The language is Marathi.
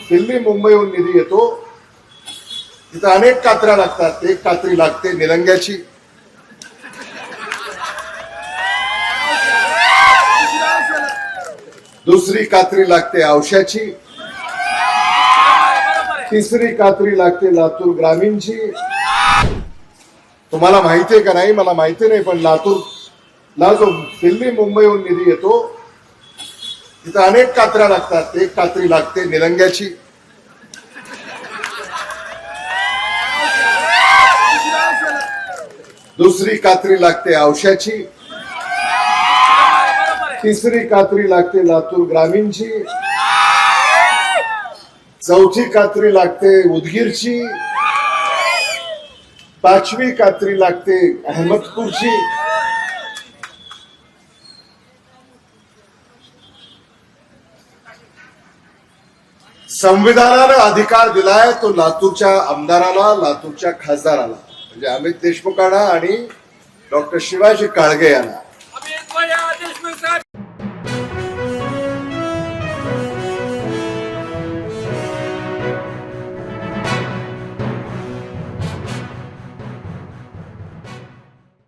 दिल्ली मुंबईहून निधी येतो तिथं अनेक कात्र्या लागतात. एक कात्री लागते निलंग्याची, दुसरी कात्री लागते औशाची, तिसरी कात्री लागते लातूर ग्रामीणची. तुम्हाला माहितीये का नाही मला माहिती नाही, पण लातूरला जो दिल्ली मुंबईहून निधी येतो तिथं अनेक कात्र्या लागतात. एक कात्री लागते निलंग्याची, दुसरी कात्री लागते औशाची, तिसरी कात्री लागते लातूर ग्रामीणची, चौथी कात्री लागते उदगीरची, पाचवी कात्री लागते अहमदपूरची. संविधानानं अधिकार दिलाय तो लातूरच्या आमदाराला, लातूरच्या खासदाराला म्हणजे अमित देशमुखांना आणि डॉक्टर शिवाजी काळगे यांना.